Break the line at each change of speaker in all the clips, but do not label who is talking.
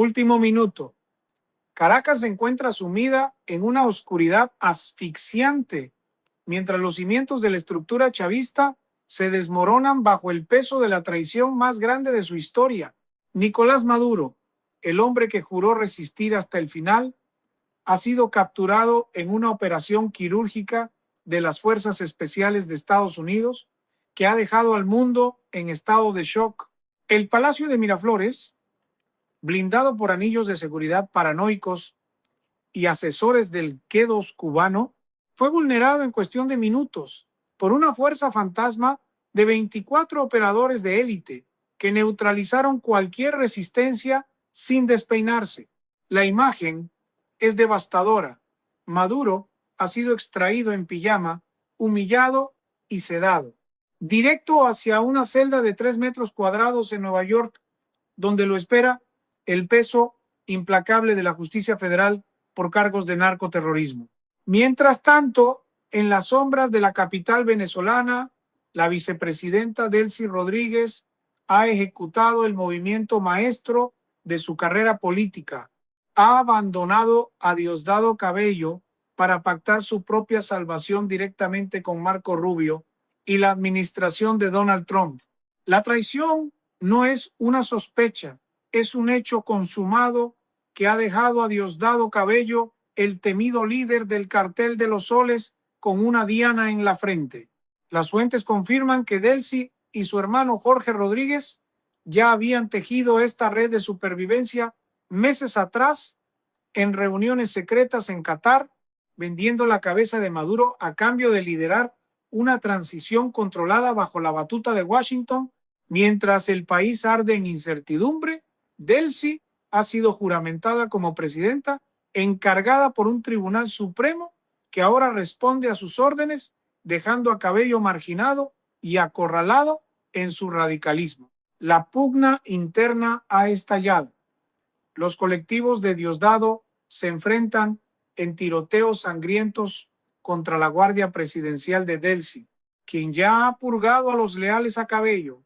Último minuto. Caracas se encuentra sumida en una oscuridad asfixiante, mientras los cimientos de la estructura chavista se desmoronan bajo el peso de la traición más grande de su historia. Nicolás Maduro, el hombre que juró resistir hasta el final, ha sido capturado en una operación quirúrgica de las Fuerzas Especiales de Estados Unidos que ha dejado al mundo en estado de shock. El Palacio de Miraflores, blindado por anillos de seguridad paranoicos y asesores del Q2 cubano, fue vulnerado en cuestión de minutos por una fuerza fantasma de 24 operadores de élite que neutralizaron cualquier resistencia sin despeinarse. La imagen es devastadora. Maduro ha sido extraído en pijama, humillado y sedado, directo hacia una celda de 3 metros cuadrados en Nueva York, donde lo espera el peso implacable de la justicia federal por cargos de narcoterrorismo. Mientras tanto, en las sombras de la capital venezolana, la vicepresidenta Delcy Rodríguez ha ejecutado el movimiento maestro de su carrera política. Ha abandonado a Diosdado Cabello para pactar su propia salvación directamente con Marco Rubio y la administración de Donald Trump. La traición no es una sospecha, es un hecho consumado que ha dejado a Diosdado Cabello, el temido líder del cartel de los soles, con una diana en la frente. Las fuentes confirman que Delcy y su hermano Jorge Rodríguez ya habían tejido esta red de supervivencia meses atrás en reuniones secretas en Qatar, vendiendo la cabeza de Maduro a cambio de liderar una transición controlada bajo la batuta de Washington. Mientras el país arde en incertidumbre, Delcy ha sido juramentada como presidenta, encargada por un tribunal supremo que ahora responde a sus órdenes, dejando a Cabello marginado y acorralado en su radicalismo. La pugna interna ha estallado. Los colectivos de Diosdado se enfrentan en tiroteos sangrientos contra la Guardia Presidencial de Delcy, quien ya ha purgado a los leales a Cabello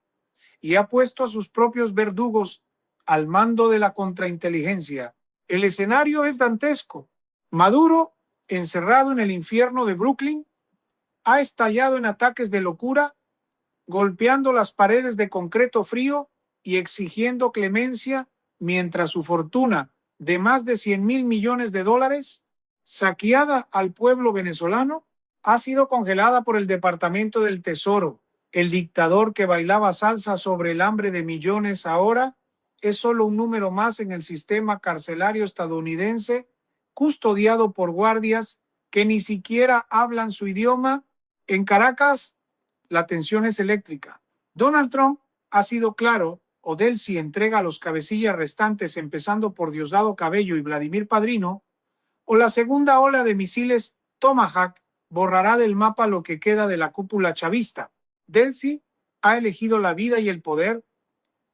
y ha puesto a sus propios verdugos al mando de la contrainteligencia. El escenario es dantesco. Maduro, encerrado en el infierno de Brooklyn, ha estallado en ataques de locura, golpeando las paredes de concreto frío y exigiendo clemencia, mientras su fortuna de más de 100.000 millones de dólares, saqueada al pueblo venezolano, ha sido congelada por el Departamento del Tesoro. El dictador que bailaba salsa sobre el hambre de millones ahora es solo un número más en el sistema carcelario estadounidense, custodiado por guardias que ni siquiera hablan su idioma. En Caracas, la tensión es eléctrica. Donald Trump ha sido claro, o Delcy entrega a los cabecillas restantes, empezando por Diosdado Cabello y Vladimir Padrino, o la segunda ola de misiles Tomahawk borrará del mapa lo que queda de la cúpula chavista. Delcy ha elegido la vida y el poder,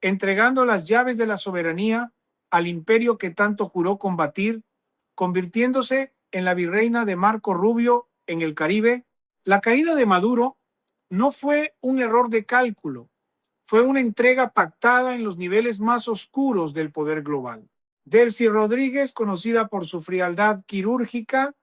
entregando las llaves de la soberanía al imperio que tanto juró combatir, convirtiéndose en la virreina de Marco Rubio en el Caribe. La caída de Maduro no fue un error de cálculo, fue una entrega pactada en los niveles más oscuros del poder global. Delcy Rodríguez, conocida por su frialdad quirúrgica,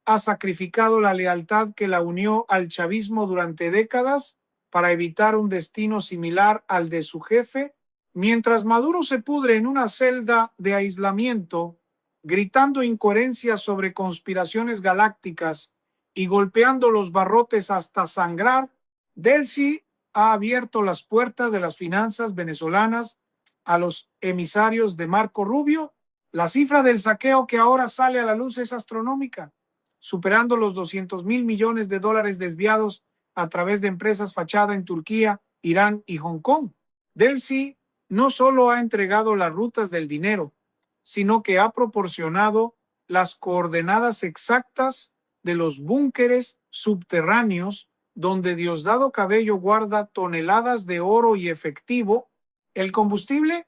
ha sacrificado la lealtad que la unió al chavismo durante décadas para evitar un destino similar al de su jefe, mientras Maduro se pudre en una celda de aislamiento, gritando incoherencias sobre conspiraciones galácticas y golpeando los barrotes hasta sangrar. Delcy ha abierto las puertas de las finanzas venezolanas a los emisarios de Marco Rubio. La cifra del saqueo que ahora sale a la luz es astronómica, superando los 200.000 millones de dólares desviados a través de empresas fachada en Turquía, Irán y Hong Kong. Delcy no solo ha entregado las rutas del dinero, sino que ha proporcionado las coordenadas exactas de los búnkeres subterráneos donde Diosdado Cabello guarda toneladas de oro y efectivo, el combustible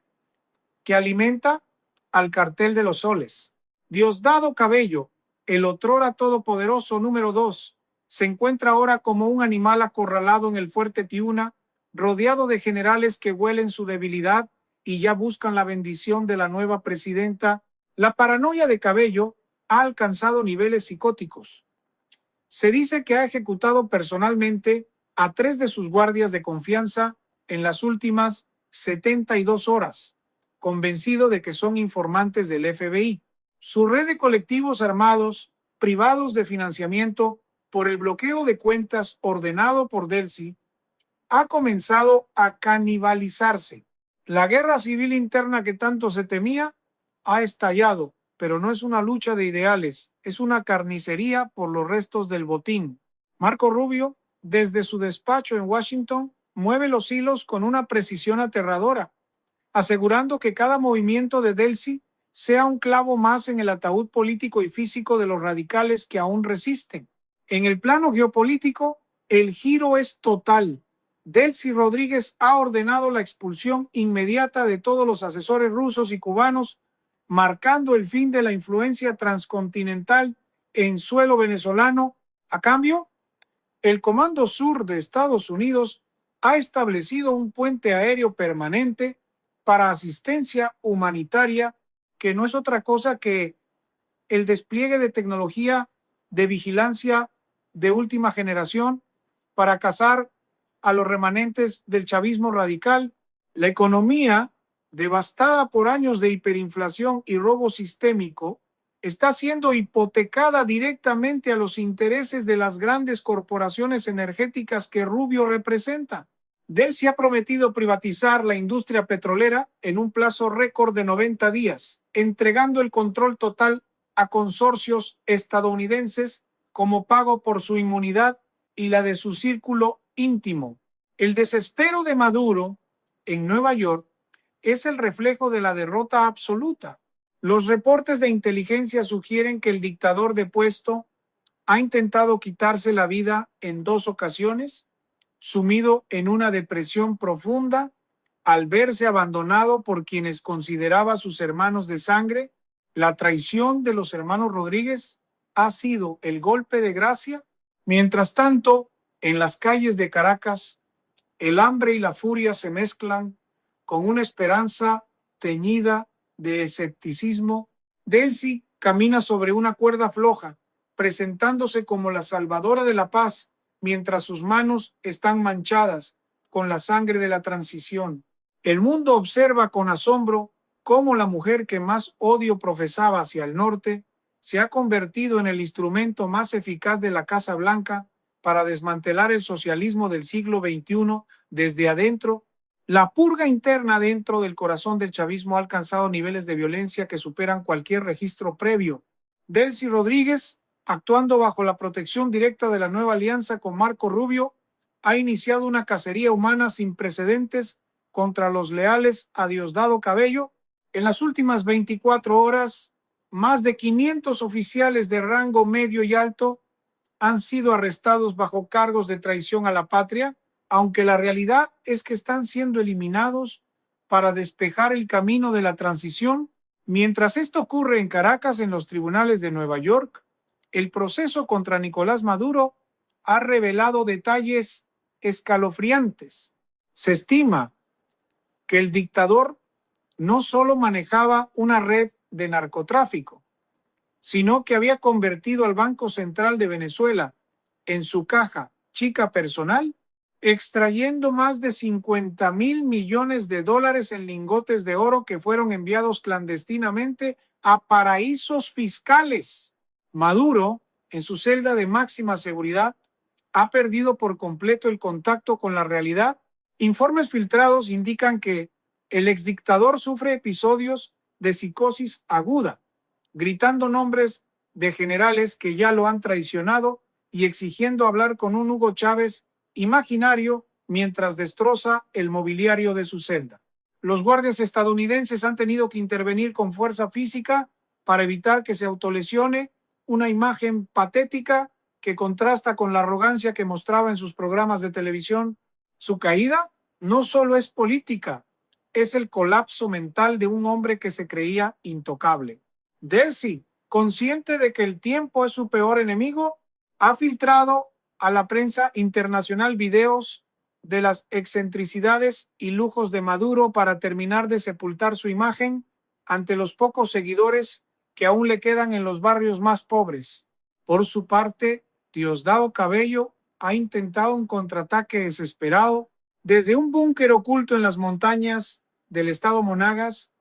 que alimenta al cartel de los soles. Diosdado Cabello, el otrora todopoderoso número 2, se encuentra ahora como un animal acorralado en el fuerte Tiuna, rodeado de generales que huelen su debilidad y ya buscan la bendición de la nueva presidenta, la paranoia de Cabello ha alcanzado niveles psicóticos. Se dice que ha ejecutado personalmente a 3 de sus guardias de confianza en las últimas 72 horas, convencido de que son informantes del FBI. Su red de colectivos armados, privados de financiamiento por el bloqueo de cuentas ordenado por Delcy, ha comenzado a canibalizarse. La guerra civil interna que tanto se temía ha estallado, pero no es una lucha de ideales, es una carnicería por los restos del botín. Marco Rubio, desde su despacho en Washington, mueve los hilos con una precisión aterradora, asegurando que cada movimiento de Delcy sea un clavo más en el ataúd político y físico de los radicales que aún resisten. En el plano geopolítico, el giro es total. Delcy Rodríguez ha ordenado la expulsión inmediata de todos los asesores rusos y cubanos, marcando el fin de la influencia transcontinental en suelo venezolano. A cambio, el Comando Sur de Estados Unidos ha establecido un puente aéreo permanente para asistencia humanitaria, que no es otra cosa que el despliegue de tecnología de vigilancia de última generación para cazar a los remanentes del chavismo radical. La economía, devastada por años de hiperinflación y robo sistémico, está siendo hipotecada directamente a los intereses de las grandes corporaciones energéticas que Rubio representa. Delcy ha prometido privatizar la industria petrolera en un plazo récord de 90 días, entregando el control total a consorcios estadounidenses como pago por su inmunidad y la de su círculo íntimo. El desespero de Maduro en Nueva York es el reflejo de la derrota absoluta. Los reportes de inteligencia sugieren que el dictador depuesto ha intentado quitarse la vida en 2 ocasiones, sumido en una depresión profunda al verse abandonado por quienes consideraba sus hermanos de sangre. La traición de los hermanos Rodríguez ha sido el golpe de gracia. Mientras tanto, en las calles de Caracas, el hambre y la furia se mezclan con una esperanza teñida de escepticismo. Delcy camina sobre una cuerda floja, presentándose como la salvadora de la paz, mientras sus manos están manchadas con la sangre de la transición. El mundo observa con asombro cómo la mujer que más odio profesaba hacia el norte se ha convertido en el instrumento más eficaz de la Casa Blanca para desmantelar el socialismo del siglo XXI desde adentro. La purga interna dentro del corazón del chavismo ha alcanzado niveles de violencia que superan cualquier registro previo. Delcy Rodríguez, actuando bajo la protección directa de la nueva alianza con Marco Rubio, ha iniciado una cacería humana sin precedentes contra los leales a Diosdado Cabello. En las últimas 24 horas, más de 500 oficiales de rango medio y alto han sido arrestados bajo cargos de traición a la patria, aunque la realidad es que están siendo eliminados para despejar el camino de la transición. Mientras esto ocurre en Caracas, en los tribunales de Nueva York, el proceso contra Nicolás Maduro ha revelado detalles escalofriantes. Se estima que el dictador no solo manejaba una red de narcotráfico, sino que había convertido al Banco Central de Venezuela en su caja chica personal, extrayendo más de 50,000 millones de dólares en lingotes de oro que fueron enviados clandestinamente a paraísos fiscales. Maduro, en su celda de máxima seguridad, ha perdido por completo el contacto con la realidad. Informes filtrados indican que el exdictador sufre episodios de psicosis aguda, gritando nombres de generales que ya lo han traicionado y exigiendo hablar con un Hugo Chávez imaginario mientras destroza el mobiliario de su celda. Los guardias estadounidenses han tenido que intervenir con fuerza física para evitar que se autolesione, una imagen patética que contrasta con la arrogancia que mostraba en sus programas de televisión. Su caída no solo es política, es el colapso mental de un hombre que se creía intocable. Delcy, consciente de que el tiempo es su peor enemigo, ha filtrado a la prensa internacional videos de las excentricidades y lujos de Maduro para terminar de sepultar su imagen ante los pocos seguidores que aún le quedan en los barrios más pobres. Por su parte, Diosdado Cabello ha intentado un contraataque desesperado desde un búnker oculto en las montañas del estado Monagas.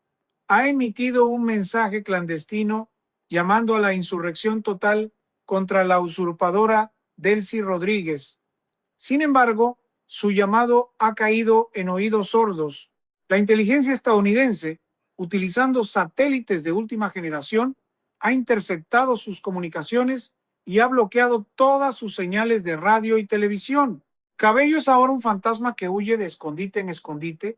Ha emitido un mensaje clandestino llamando a la insurrección total contra la usurpadora Delcy Rodríguez. Sin embargo, su llamado ha caído en oídos sordos. La inteligencia estadounidense, utilizando satélites de última generación, ha interceptado sus comunicaciones y ha bloqueado todas sus señales de radio y televisión. Cabello es ahora un fantasma que huye de escondite en escondite,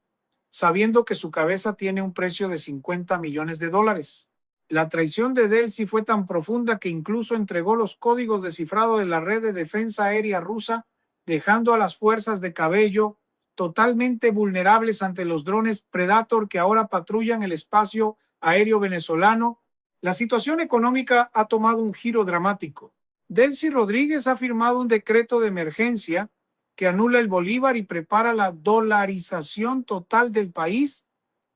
sabiendo que su cabeza tiene un precio de 50 millones de dólares. La traición de Delcy fue tan profunda que incluso entregó los códigos de cifrado de la red de defensa aérea rusa, dejando a las fuerzas de Cabello totalmente vulnerables ante los drones Predator que ahora patrullan el espacio aéreo venezolano. La situación económica ha tomado un giro dramático. Delcy Rodríguez ha firmado un decreto de emergencia que anula el bolívar y prepara la dolarización total del país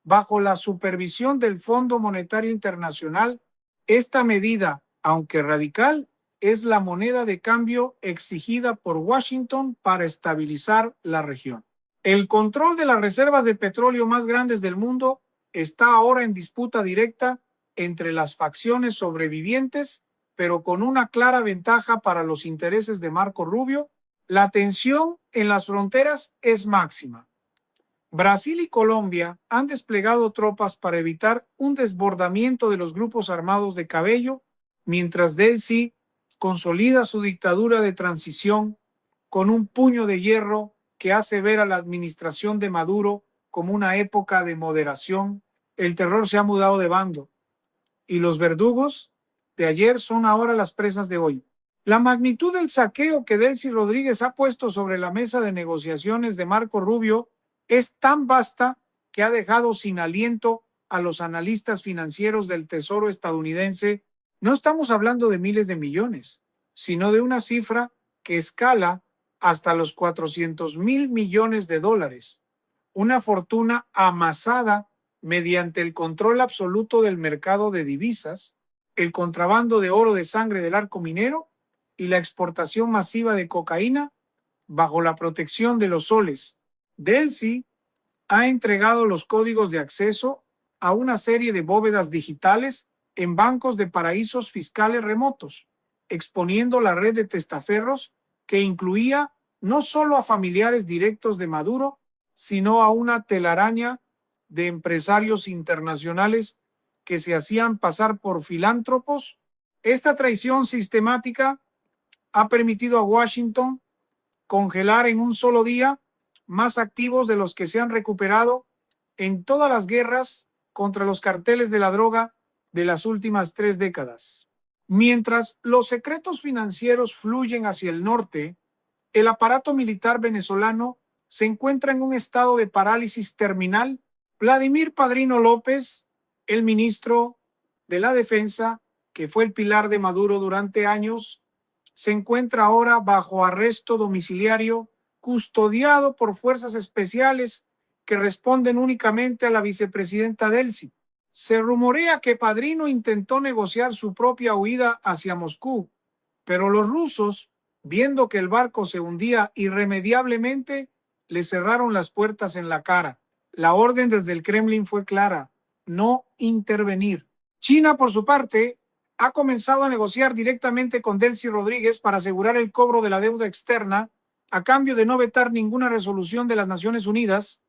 bajo la supervisión del Fondo Monetario Internacional. Esta medida, aunque radical, es la moneda de cambio exigida por Washington para estabilizar la región. El control de las reservas de petróleo más grandes del mundo está ahora en disputa directa entre las facciones sobrevivientes, pero con una clara ventaja para los intereses de Marco Rubio. La tensión en las fronteras es máxima. Brasil y Colombia han desplegado tropas para evitar un desbordamiento de los grupos armados de Cabello, mientras Delcy consolida su dictadura de transición con un puño de hierro que hace ver a la administración de Maduro como una época de moderación. El terror se ha mudado de bando y los verdugos de ayer son ahora las presas de hoy. La magnitud del saqueo que Delcy Rodríguez ha puesto sobre la mesa de negociaciones de Marco Rubio es tan vasta que ha dejado sin aliento a los analistas financieros del Tesoro estadounidense. No estamos hablando de miles de millones, sino de una cifra que escala hasta los 400,000 millones de dólares, una fortuna amasada mediante el control absoluto del mercado de divisas, el contrabando de oro de sangre del arco minero y la exportación masiva de cocaína bajo la protección de los soles. Delcy ha entregado los códigos de acceso a una serie de bóvedas digitales en bancos de paraísos fiscales remotos, exponiendo la red de testaferros que incluía no solo a familiares directos de Maduro, sino a una telaraña de empresarios internacionales que se hacían pasar por filántropos. Esta traición sistemática ha permitido a Washington congelar en un solo día más activos de los que se han recuperado en todas las guerras contra los carteles de la droga de las últimas 3 décadas. Mientras los secretos financieros fluyen hacia el norte, el aparato militar venezolano se encuentra en un estado de parálisis terminal. Vladimir Padrino López, el ministro de la Defensa, que fue el pilar de Maduro durante años, se encuentra ahora bajo arresto domiciliario, custodiado por fuerzas especiales que responden únicamente a la vicepresidenta Delcy. Se rumorea que Padrino intentó negociar su propia huida hacia Moscú, pero los rusos, viendo que el barco se hundía irremediablemente, le cerraron las puertas en la cara. La orden desde el Kremlin fue clara: no intervenir. China, por su parte, ha comenzado a negociar directamente con Delcy Rodríguez para asegurar el cobro de la deuda externa a cambio de no vetar ninguna resolución de las Naciones Unidas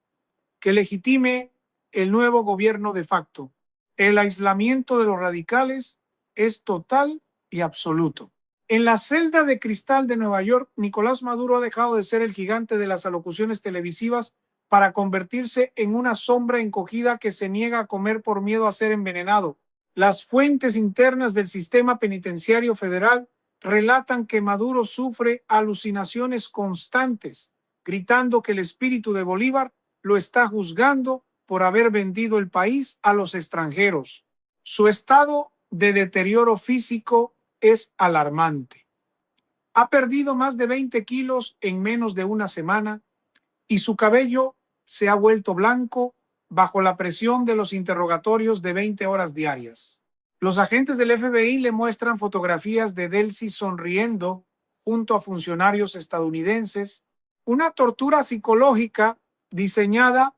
que legitime el nuevo gobierno de facto. El aislamiento de los radicales es total y absoluto. En la celda de cristal de Nueva York, Nicolás Maduro ha dejado de ser el gigante de las alocuciones televisivas para convertirse en una sombra encogida que se niega a comer por miedo a ser envenenado. Las fuentes internas del sistema penitenciario federal relatan que Maduro sufre alucinaciones constantes, gritando que el espíritu de Bolívar lo está juzgando por haber vendido el país a los extranjeros. Su estado de deterioro físico es alarmante. Ha perdido más de 20 kilos en menos de una semana y su cabello se ha vuelto blanco bajo la presión de los interrogatorios de 20 horas diarias. Los agentes del FBI le muestran fotografías de Delcy sonriendo junto a funcionarios estadounidenses, una tortura psicológica diseñada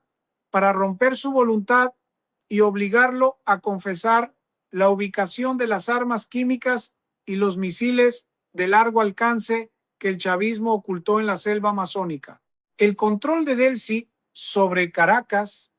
para romper su voluntad y obligarlo a confesar la ubicación de las armas químicas y los misiles de largo alcance que el chavismo ocultó en la selva amazónica. El control de Delcy sobre Caracas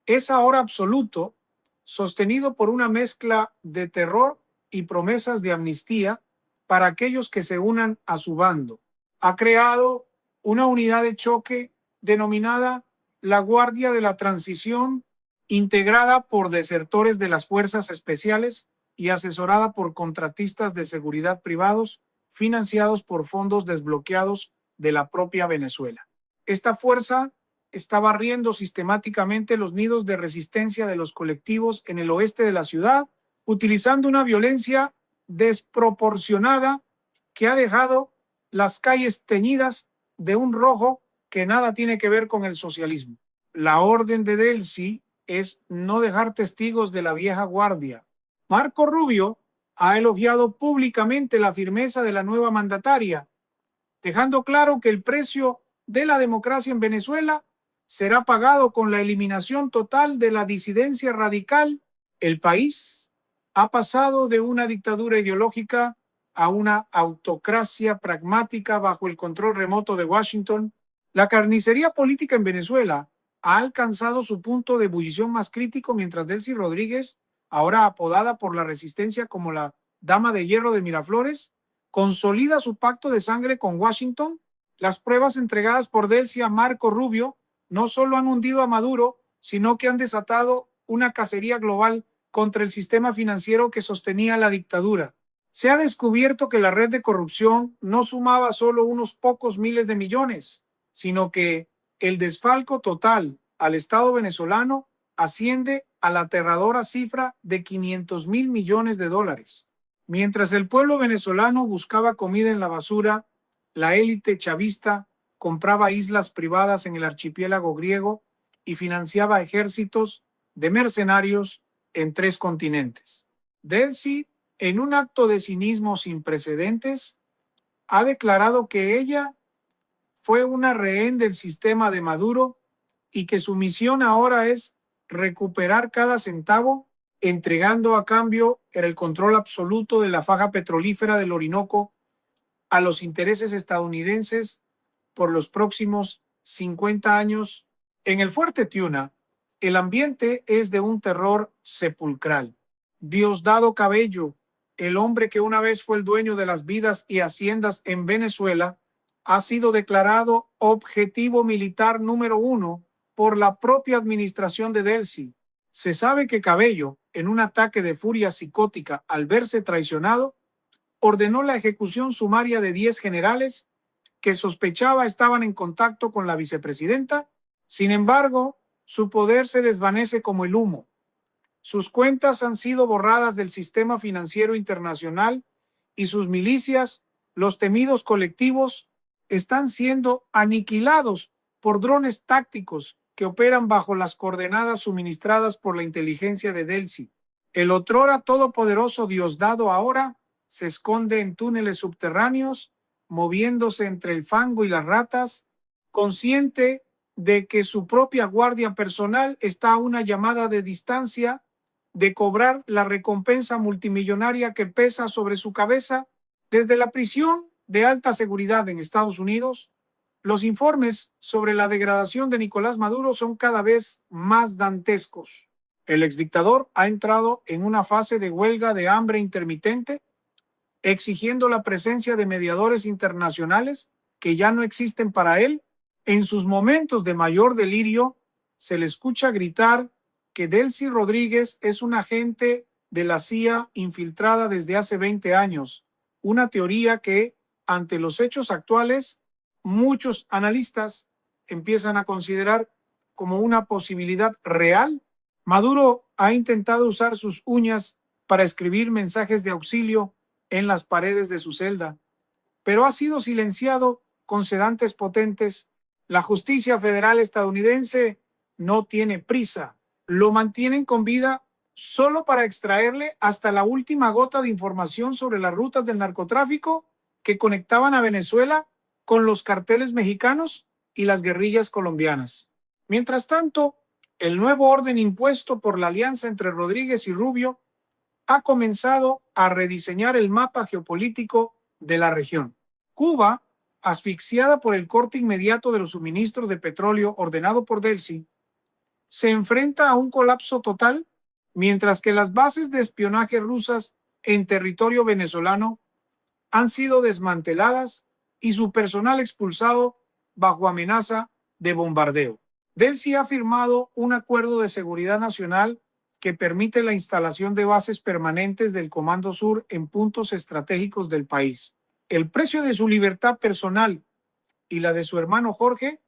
es ahora absoluto, sostenido por una mezcla de terror y promesas de amnistía para aquellos que se unan a su bando. Ha creado una unidad de choque denominada la Guardia de la Transición, integrada por desertores de las fuerzas especiales y asesorada por contratistas de seguridad privados financiados por fondos desbloqueados de la propia Venezuela. Esta fuerza está barriendo sistemáticamente los nidos de resistencia de los colectivos en el oeste de la ciudad, utilizando una violencia desproporcionada que ha dejado las calles teñidas de un rojo que nada tiene que ver con el socialismo. La orden de Delcy es no dejar testigos de la vieja guardia. Marco Rubio ha elogiado públicamente la firmeza de la nueva mandataria, dejando claro que el precio de la democracia en Venezuela será pagado con la eliminación total de la disidencia radical. El país ha pasado de una dictadura ideológica a una autocracia pragmática bajo el control remoto de Washington. La carnicería política en Venezuela ha alcanzado su punto de ebullición más crítico mientras Delcy Rodríguez, ahora apodada por la resistencia como la Dama de Hierro de Miraflores, consolida su pacto de sangre con Washington. Las pruebas entregadas por Delcy a Marco Rubio no solo han hundido a Maduro, sino que han desatado una cacería global contra el sistema financiero que sostenía la dictadura. Se ha descubierto que la red de corrupción no sumaba solo unos pocos miles de millones, sino que el desfalco total al Estado venezolano asciende a la aterradora cifra de 500.000 millones de dólares. Mientras el pueblo venezolano buscaba comida en la basura, la élite chavista compraba islas privadas en el archipiélago griego y financiaba ejércitos de mercenarios en 3 continentes. Delcy, en un acto de cinismo sin precedentes, ha declarado que ella fue una rehén del sistema de Maduro y que su misión ahora es recuperar cada centavo, entregando a cambio el control absoluto de la faja petrolífera del Orinoco a los intereses estadounidenses por los próximos 50 años. En el Fuerte Tiuna, el ambiente es de un terror sepulcral. Diosdado Cabello, el hombre que una vez fue el dueño de las vidas y haciendas en Venezuela, ha sido declarado objetivo militar número 1 por la propia administración de Delcy. Se sabe que Cabello, en un ataque de furia psicótica al verse traicionado, ordenó la ejecución sumaria de 10 generales que sospechaba estaban en contacto con la vicepresidenta. Sin embargo, su poder se desvanece como el humo. Sus cuentas han sido borradas del sistema financiero internacional y sus milicias, los temidos colectivos, están siendo aniquilados por drones tácticos que operan bajo las coordenadas suministradas por la inteligencia de Delcy. El otrora todopoderoso Diosdado ahora se esconde en túneles subterráneos, moviéndose entre el fango y las ratas, consciente de que su propia guardia personal está a una llamada de distancia de cobrar la recompensa multimillonaria que pesa sobre su cabeza. Desde la prisión de alta seguridad en Estados Unidos, los informes sobre la degradación de Nicolás Maduro son cada vez más dantescos. El exdictador ha entrado en una fase de huelga de hambre intermitente, exigiendo la presencia de mediadores internacionales que ya no existen para él. En sus momentos de mayor delirio, se le escucha gritar que Delcy Rodríguez es un agente de la CIA infiltrada desde hace 20 años, una teoría que, ante los hechos actuales, muchos analistas empiezan a considerar como una posibilidad real. Maduro ha intentado usar sus uñas para escribir mensajes de auxilio en las paredes de su celda, pero ha sido silenciado con sedantes potentes La justicia federal estadounidense no tiene prisa. Lo mantienen con vida solo para extraerle hasta la última gota de información sobre las rutas del narcotráfico que conectaban a Venezuela con los carteles mexicanos y las guerrillas colombianas. Mientras tanto, el nuevo orden impuesto por la alianza entre Rodríguez y Rubio ha comenzado a rediseñar el mapa geopolítico de la región. Cuba, asfixiada por el corte inmediato de los suministros de petróleo ordenado por Delcy, se enfrenta a un colapso total, mientras que las bases de espionaje rusas en territorio venezolano han sido desmanteladas y su personal expulsado bajo amenaza de bombardeo. Delcy ha firmado un acuerdo de seguridad nacional que permite la instalación de bases permanentes del Comando Sur en puntos estratégicos del país. El precio de su libertad personal y la de su hermano Jorge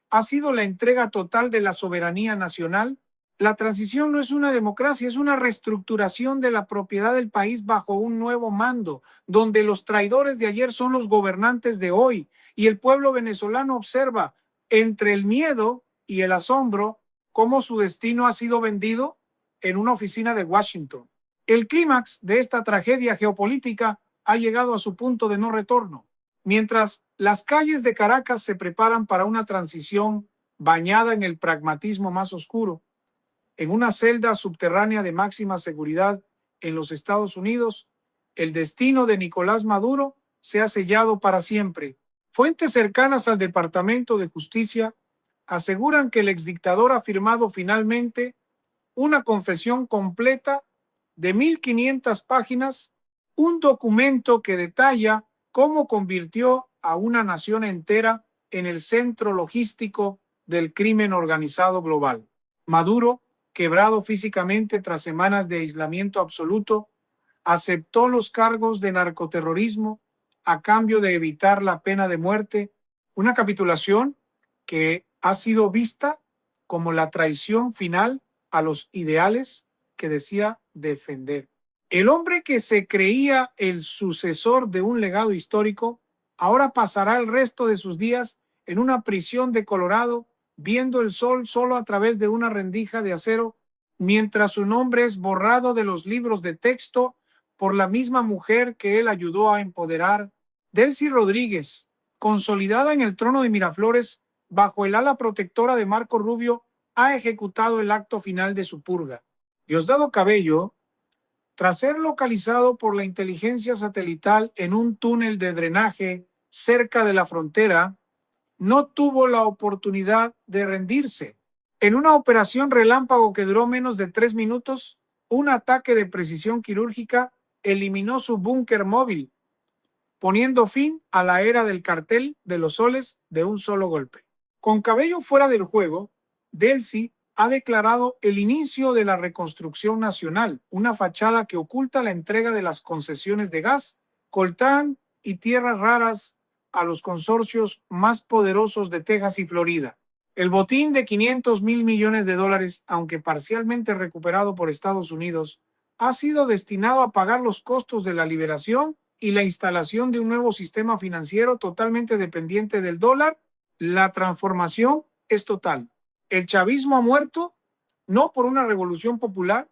ha sido la entrega total de la soberanía nacional. La transición no es una democracia, es una reestructuración de la propiedad del país bajo un nuevo mando, donde los traidores de ayer son los gobernantes de hoy y el pueblo venezolano observa entre el miedo y el asombro cómo su destino ha sido vendido en una oficina de Washington. El clímax de esta tragedia geopolítica ha llegado a su punto de no retorno. Mientras las calles de Caracas se preparan para una transición bañada en el pragmatismo más oscuro, en una celda subterránea de máxima seguridad en los Estados Unidos, el destino de Nicolás Maduro se ha sellado para siempre. Fuentes cercanas al Departamento de Justicia aseguran que el exdictador ha firmado finalmente una confesión completa de 1,500 páginas, un documento que detalla cómo convirtió a una nación entera en el centro logístico del crimen organizado global. Maduro, quebrado físicamente tras semanas de aislamiento absoluto, aceptó los cargos de narcoterrorismo a cambio de evitar la pena de muerte, una capitulación que ha sido vista como la traición final a los ideales que decía defender. El hombre que se creía el sucesor de un legado histórico, ahora pasará el resto de sus días en una prisión de Colorado, viendo el sol solo a través de una rendija de acero, mientras su nombre es borrado de los libros de texto por la misma mujer que él ayudó a empoderar. Delcy Rodríguez, consolidada en el trono de Miraflores bajo el ala protectora de Marco Rubio, ha ejecutado el acto final de su purga. Diosdado Cabello, tras ser localizado por la inteligencia satelital en un túnel de drenaje cerca de la frontera, no tuvo la oportunidad de rendirse. En una operación relámpago que duró menos de 3 minutos, un ataque de precisión quirúrgica eliminó su búnker móvil, poniendo fin a la era del cartel de los soles de un solo golpe. Con Cabello fuera del juego, Delcy ha declarado el inicio de la reconstrucción nacional, una fachada que oculta la entrega de las concesiones de gas, coltán y tierras raras a los consorcios más poderosos de Texas y Florida. El botín de 500,000 millones de dólares, aunque parcialmente recuperado por Estados Unidos, ha sido destinado a pagar los costos de la liberación y la instalación de un nuevo sistema financiero totalmente dependiente del dólar. La transformación es total. El chavismo ha muerto no por una revolución popular,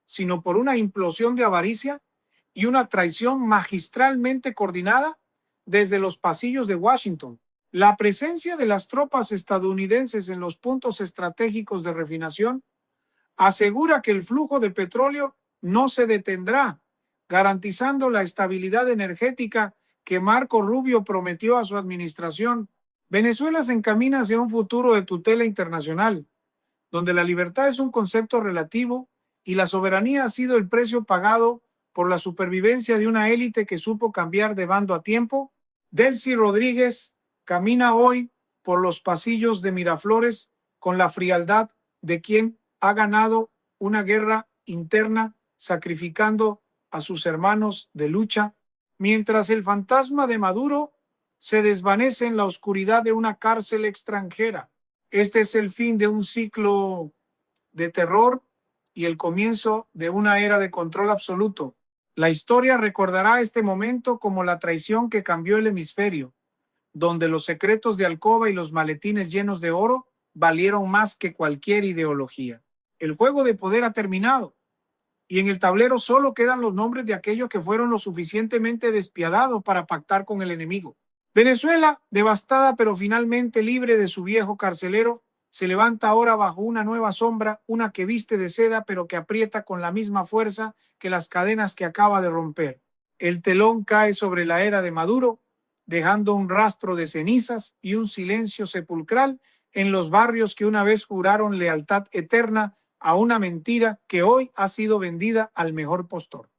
sino por una implosión de avaricia y una traición magistralmente coordinada desde los pasillos de Washington. La presencia de las tropas estadounidenses en los puntos estratégicos de refinación asegura que el flujo de petróleo no se detendrá, garantizando la estabilidad energética que Marco Rubio prometió a su administración. Venezuela se encamina hacia un futuro de tutela internacional, donde la libertad es un concepto relativo y la soberanía ha sido el precio pagado por la supervivencia de una élite que supo cambiar de bando a tiempo. Delcy Rodríguez camina hoy por los pasillos de Miraflores con la frialdad de quien ha ganado una guerra interna sacrificando a sus hermanos de lucha, mientras el fantasma de Maduro se desvanece en la oscuridad de una cárcel extranjera. Este es el fin de un ciclo de terror y el comienzo de una era de control absoluto. La historia recordará este momento como la traición que cambió el hemisferio, donde los secretos de alcoba y los maletines llenos de oro valieron más que cualquier ideología. El juego de poder ha terminado y en el tablero solo quedan los nombres de aquellos que fueron lo suficientemente despiadados para pactar con el enemigo. Venezuela, devastada pero finalmente libre de su viejo carcelero, se levanta ahora bajo una nueva sombra, una que viste de seda pero que aprieta con la misma fuerza que las cadenas que acaba de romper. El telón cae sobre la era de Maduro, dejando un rastro de cenizas y un silencio sepulcral en los barrios que una vez juraron lealtad eterna a una mentira que hoy ha sido vendida al mejor postor.